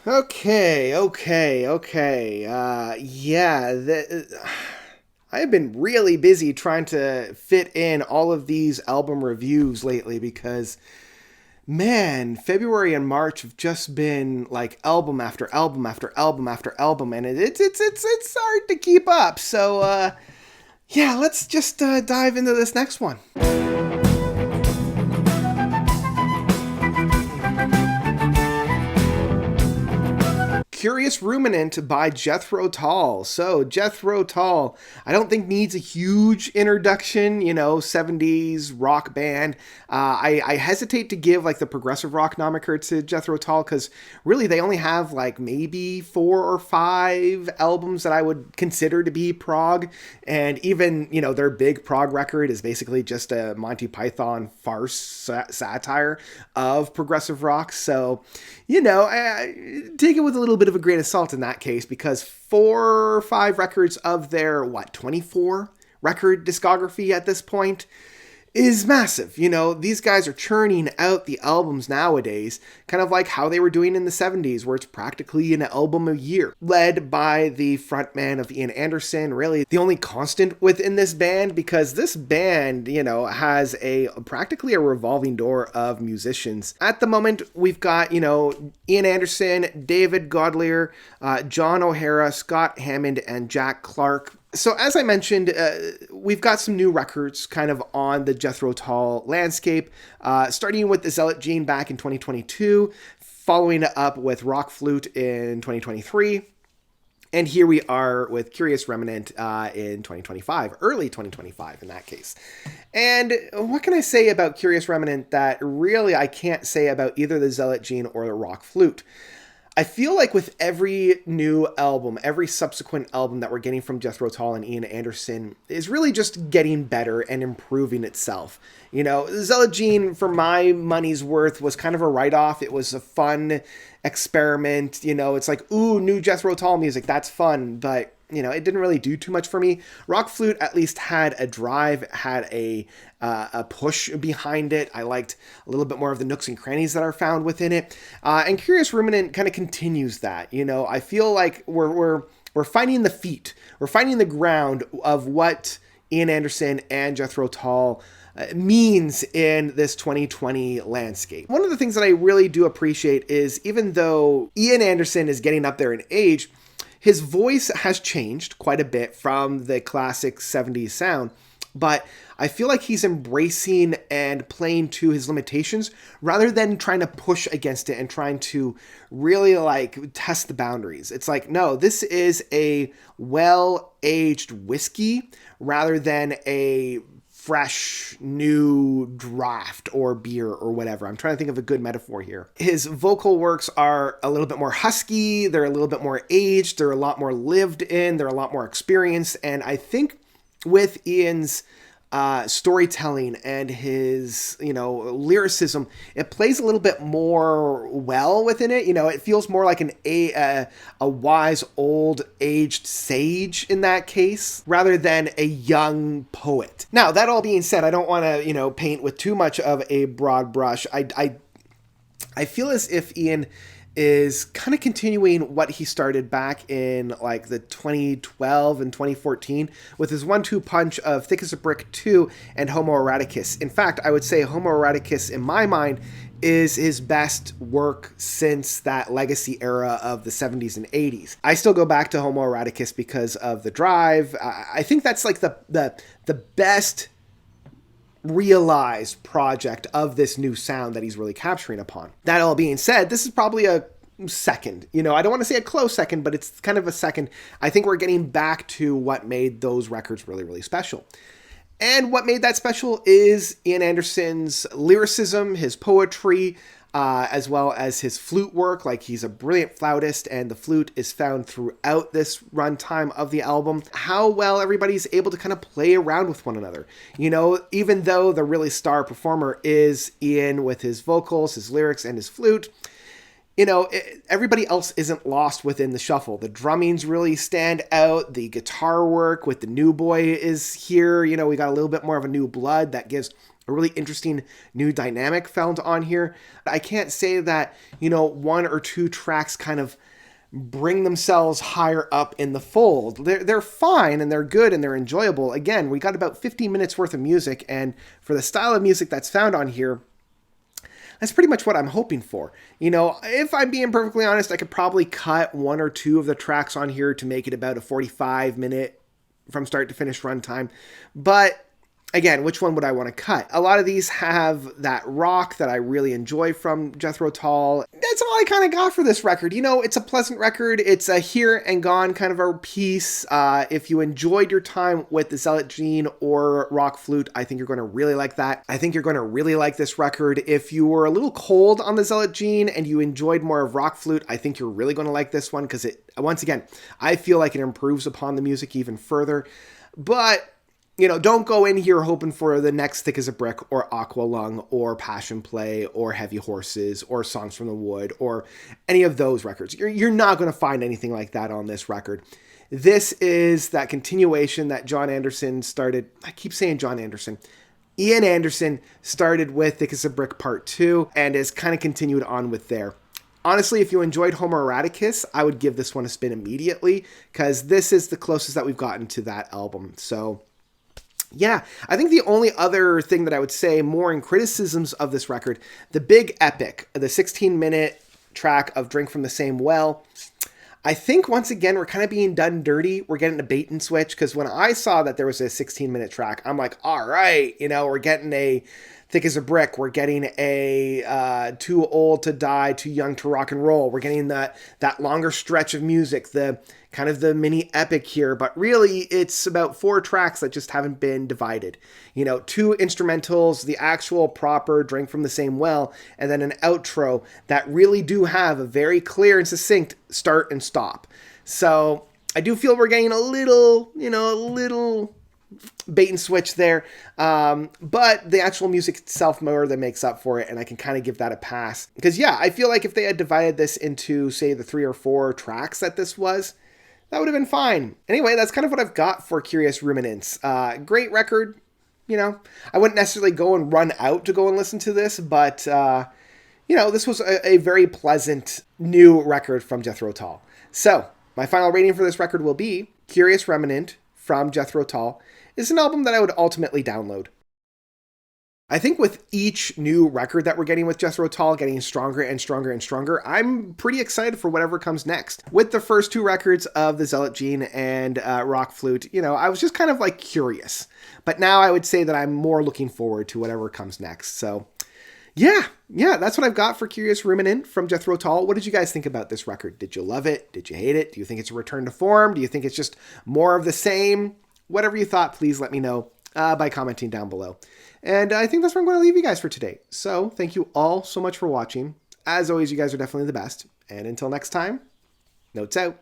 Okay. I've been really busy trying to fit in all of these album reviews lately because, man, February and March have just been like album after album after album after album, and it's hard to keep up. So, let's just dive into this next one. Curious Ruminant by Jethro Tull. So, Jethro Tull, I don't think needs a huge introduction, 70s rock band. I hesitate to give like the progressive rock moniker to Jethro Tull because really they only have like maybe 4 or 5 albums that I would consider to be prog. And even, their big prog record is basically just a Monty Python farce satire of progressive rock. So, take it with a little bit of a grain of salt in that case, because 4 or 5 records of their, 24 record discography at this point is massive. These guys are churning out the albums nowadays, kind of like how they were doing in the 70s, where it's practically an album a year. Led by the frontman of Ian Anderson, really the only constant within this band, because this band, has practically a revolving door of musicians. At the moment, we've got, Ian Anderson, David Godlier, John O'Hara, Scott Hammond, and Jack Clark. So as I mentioned, we've got some new records kind of on the Jethro Tull landscape, starting with the Zealot Gene back in 2022, following it up with Rock Flute in 2023, and here we are with Curious Remnant in 2025, early 2025 in that case. And what can I say about Curious Remnant that really I can't say about either the Zealot Gene or the Rock Flute? I feel like with every new album, every subsequent album that we're getting from Jethro Tull and Ian Anderson is really just getting better and improving itself. Zealot Gene, for my money's worth, was kind of a write-off. It was a fun experiment. It's like, ooh, new Jethro Tull music, that's fun, but it didn't really do too much for me. Rock Flute at least had a drive, had a push behind it. I liked a little bit more of the nooks and crannies that are found within it. And Curious Ruminant kind of continues that. I feel like we're finding the feet. We're finding the ground of what Ian Anderson and Jethro Tull means in this 2020 landscape. One of the things that I really do appreciate is, even though Ian Anderson is getting up there in age, his voice has changed quite a bit from the classic 70s sound, but I feel like he's embracing and playing to his limitations rather than trying to push against it and trying to really test the boundaries. It's like, no, this is a well-aged whiskey rather than a fresh new draft or beer or whatever. I'm trying to think of a good metaphor here. His vocal works are a little bit more husky, they're a little bit more aged, they're a lot more lived in, they're a lot more experienced, and I think with Ian's storytelling and his, lyricism, it plays a little bit more well within it. It feels more like a wise old aged sage in that case, rather than a young poet. Now, that all being said, I don't want to, paint with too much of a broad brush. I feel as if Ian is kind of continuing what he started back in the 2012 and 2014 with his 1-2 punch of Thick as a Brick 2 and Homo Eroticus. In fact, I would say Homo Eroticus, in my mind, is his best work since that legacy era of the 70s and 80s. I still go back to Homo Eroticus because of the drive. I think that's the best realized project of this new sound that he's really capturing upon. That all being said, this is probably a second. I don't want to say a close second, but it's kind of a second. I think we're getting back to what made those records really, really special. And what made that special is Ian Anderson's lyricism, his poetry, as well as his flute work. He's a brilliant flautist, and the flute is found throughout this runtime of the album. How well everybody's able to kind of play around with one another. Even though the really star performer is Ian with his vocals, his lyrics, and his flute, everybody else isn't lost within the shuffle. The drummings really stand out. The guitar work with the new boy is here. We got a little bit more of a new blood that gives a really interesting new dynamic found on here. I can't say that, one or two tracks kind of bring themselves higher up in the fold. They're fine and they're good and they're enjoyable. Again, we got about 15 minutes worth of music, and for the style of music that's found on here, that's pretty much what I'm hoping for. If I'm being perfectly honest, I could probably cut one or two of the tracks on here to make it about a 45-minute from start to finish runtime. But again, which one would I want to cut? A lot of these have that rock that I really enjoy from Jethro Tull. That's all I kind of got for this record. It's a pleasant record. It's a here and gone kind of a piece. If you enjoyed your time with the Zealot Gene or Rock Flute, I think you're going to really like that. I think you're going to really like this record. If you were a little cold on the Zealot Gene and you enjoyed more of Rock Flute, I think you're really going to like this one because once again, I feel like it improves upon the music even further. But don't go in here hoping for the next Thick as a Brick or Aqua Lung or Passion Play or Heavy Horses or Songs from the Wood or any of those records. You're not going to find anything like that on this record. This is that continuation that John Anderson started. I keep saying John Anderson. Ian Anderson started with Thick as a Brick Part 2 and has kind of continued on with there. Honestly, if you enjoyed Homo Eroticus, I would give this one a spin immediately because this is the closest that we've gotten to that album. So yeah, I think the only other thing that I would say more in criticisms of this record, the big epic, the 16-minute track of Drink from the Same Well, I think once again, we're kind of being done dirty. We're getting a bait and switch because when I saw that there was a 16-minute track, I'm like, all right, we're getting a Thick as a Brick. We're getting a Too Old to Die, Too Young to Rock and Roll. We're getting that longer stretch of music, the kind of the mini epic here, but really it's about 4 tracks that just haven't been divided. 2 instrumentals, the actual proper Drink from the Same Well, and then an outro that really do have a very clear and succinct start and stop. So I do feel we're getting a little bait and switch there. But the actual music itself more than makes up for it, and I can kind of give that a pass. Because yeah, I feel like if they had divided this into, say, the 3 or 4 tracks that this was, that would have been fine. Anyway, that's kind of what I've got for Curious Ruminants. Great record. I wouldn't necessarily go and run out to go and listen to this, but, this was a very pleasant new record from Jethro Tull. So, my final rating for this record will be Curious Remnant from Jethro Tull is an album that I would ultimately download. I think with each new record that we're getting with Jethro Tull getting stronger and stronger and stronger, I'm pretty excited for whatever comes next. With the first 2 records of the Zealot Gene and Rock Flute, I was just kind of like curious. But now I would say that I'm more looking forward to whatever comes next. So yeah, that's what I've got for Curious Ruminant from Jethro Tull. What did you guys think about this record? Did you love it? Did you hate it? Do you think it's a return to form? Do you think it's just more of the same? Whatever you thought, please let me know by commenting down below. And I think that's where I'm going to leave you guys for today. So thank you all so much for watching. As always, you guys are definitely the best. And until next time, notes out.